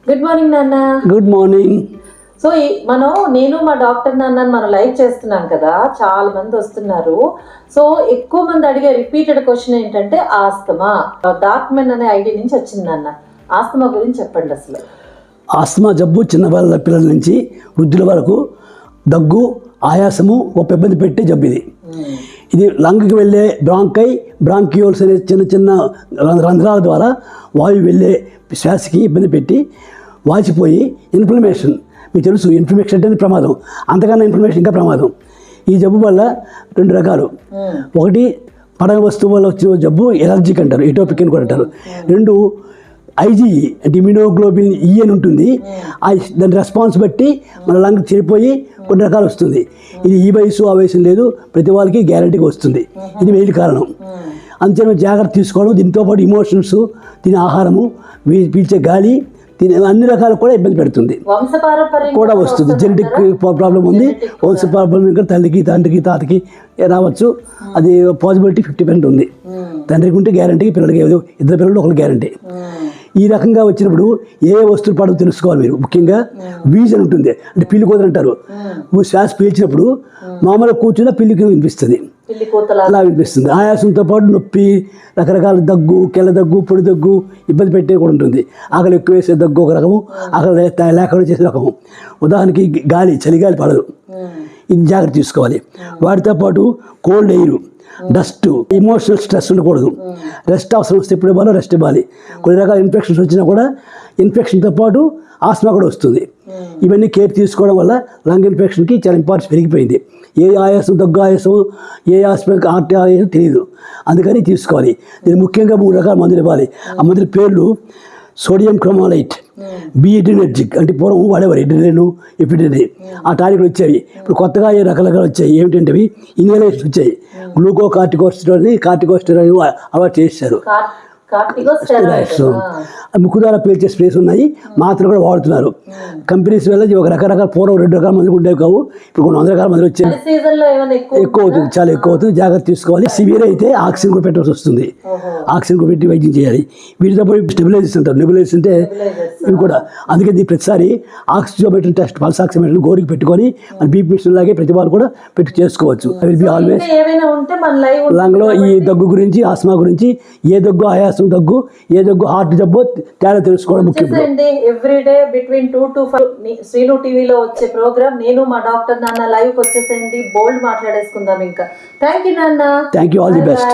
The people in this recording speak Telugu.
గుడ్ మార్నింగ్ నాన్న. Good morning. సో నేను మా డాక్టర్ నాన్న మనం లైవ్ చేస్తున్నాం కదా, చాలా మంది వస్తున్నారు. సో ఎక్కువ మంది అడిగే రిపీటెడ్ క్వశ్చన్ ఏంటంటే ఆస్తమా. డాక్మెన్ అనే ఐడి నుంచి వచ్చింది నాన్న. ఆస్తమా గురించి చెప్పండి. అసలు ఆస్తమా జబ్బు చిన్న పిల్లల నుంచి వృద్ధుల వరకు దగ్గు, ఆయాసము ఒక ఇబ్బంది పెట్టే జబ్బు ఇది లంగ్కి వెళ్ళే బ్రాంకియోల్స్ అనే చిన్న చిన్న రంధ్రాల ద్వారా వాయువు వెళ్ళే శ్వాసకి ఇబ్బంది పెట్టి వాచిపోయి ఇన్ఫ్లమేషన్. మీకు తెలుసు ఇన్ఫ్లమేషన్ అంటే ప్రమాదం, అంతకన్నా ఇన్ఫ్లమేషన్ ఇంకా ప్రమాదం. ఈ జబ్బు వల్ల రెండు రకాలు. ఒకటి పడగ వస్తువు వల్ల వచ్చిన జబ్బు ఎలర్జిక్ అంటారు, ఎటోపిక్ అని కూడా అంటారు. రెండు ఐజీఈ అంటే ఇమ్యూనోగ్లోబిన్ ఈ అని ఉంటుంది. దాని రెస్పాన్స్ బట్టి మన లంగ్ చెడిపోయి కొన్ని రకాలు వస్తుంది. ఇది ఈ వయసు ఆ వయసు లేదు, ప్రతి వాళ్ళకి గ్యారంటీగా వస్తుంది. ఇది మెయిన్ కారణం. అందుచేత జాగ్రత్త తీసుకోవడం, దీంతో పాటు ఇమోషన్స్, తినే ఆహారము, పీల్చే గాలి, తినే అన్ని రకాలు కూడా ఇబ్బంది పెడుతుంది కూడా వస్తుంది. జెనెటిక్ ప్రాబ్లం ఉంది, వంశపారంపర్యం ఇంకా తల్లికి తండ్రికి తాతకి రావచ్చు. అది పాసిబిలిటీ 50% ఉంది. తండ్రికి ఉంటే గ్యారంటీ, పిల్లలకి ఇద్దరు పిల్లలు ఒకరు గ్యారంటీ. ఈ రకంగా వచ్చినప్పుడు ఏ వస్తువులు పడవు తెలుసుకోవాలి మీరు. ముఖ్యంగా వీజన్ ఉంటుంది, అంటే పిల్లి కూతురు అంటారు. శ్వాస పీల్చినప్పుడు మామూలుగా కూర్చున్న పిల్లికి వినిపిస్తుంది, అలా వినిపిస్తుంది. ఆయాసంతో పాటు నొప్పి, రకరకాల దగ్గు, కెళ్ళ దగ్గు, పొడి దగ్గు, ఇబ్బంది పెట్టే కూడా ఉంటుంది. ఆకలి ఎక్కువ వేసే దగ్గు ఒక రకము, ఆకలి లేకుండా చేసే రకము. ఉదాహరణకి గాలి, చలిగాలి పడదు, ఇది జాగ్రత్త తీసుకోవాలి. వాటితో పాటు cold air, dust, emotional stress ఉండకూడదు. రెస్ట్ అవసరం వస్తే ఎప్పుడు ఇవ్వాలో రెస్ట్ ఇవ్వాలి. కొన్ని రకాల ఇన్ఫెక్షన్స్ వచ్చినా కూడా ఇన్ఫెక్షన్తో పాటు ఆస్మా కూడా వస్తుంది. ఇవన్నీ కేర్ తీసుకోవడం వల్ల లంగ్ ఇన్ఫెక్షన్కి చాలా ఇంపార్టెన్స్ పెరిగిపోయింది. ఏ ఆయాసం, దగ్గు ఆయాసం, ఏ ఆస్మాకి హార్ట్ ఆయాసం తెలియదు, అందుకని తీసుకోవాలి. దీన్ని ముఖ్యంగా 3 రకాల మందులు ఇవ్వాలి. ఆ మందుల పేర్లు సోడియం క్రోమాలైట్, బిఎడ్రినర్జిక్, అంటే పూర్వం వాడేవారు ఎడ్రినైన్, ఎఫిడ్రిన్, ఆ టానిక్లు వచ్చాయి. ఇప్పుడు కొత్తగా ఏ రకాలుగా వచ్చాయి. ఏమిటంటే అవి ఇన్హేలేషన్స్ వచ్చాయి. కార్టికోస్టెరాయిడ్ అవాయిడ్ చేశారు. ముక్కు ద్వారా పీల్చే స్ప్రేస్ ఉన్నాయి, మాత్రలు కూడా వాడుతున్నారు. కంపెనీస్ వల్ల ఒక రకరకాల పూర్వం 2 రకాల మందులు ఉండేవి కావు, ఇప్పుడు కొన్ని 100 రకాల మందులు వచ్చాయి. ఎక్కువ అవుతుంది, చాలా ఎక్కువ అవుతుంది, జాగ్రత్త తీసుకోవాలి. సివియర్ అయితే ఆక్సిజన్ కూడా పెట్టాల్సి వస్తుంది. ఆక్సిజన్ కూడా పెట్టి వైద్యం చేయాలి. వీటితో పాటు స్టెబిలైజర్స్ అంటారు. నెబులైజర్స్ అంటే ఇవి కూడా. అందుకే ప్రతిసారి ఆక్సిజోమీటర్ టెస్ట్, పల్స్ ఆక్సిమీటర్ గోరికి పెట్టుకొని మన బీపీ మిషన్ లాగే ప్రతి వారు కూడా పెట్టి చేసుకోవచ్చు. I will be always. లంగ్లో ఈ దగ్గు గురించి, ఆస్మా గురించి, ఏ దగ్గు ఆయాసం దగ్గు, ఏ దగ్గు హార్ట్ జబ్బు తేడా తెలుసుకోవడం ముఖ్యం. ఎవ్రీడే బిట్వీన్ 2 to 5 శ్రీను టీవీలో వచ్చే ప్రోగ్రామ్ నేను మా డాక్టర్ నాన్న లైవ్ వచ్చేసేయండి. బోల్డ్ మాట్లాడేసుకుందాం ఇంకా. థ్యాంక్ యూ నాన్న. Thank you. All the best.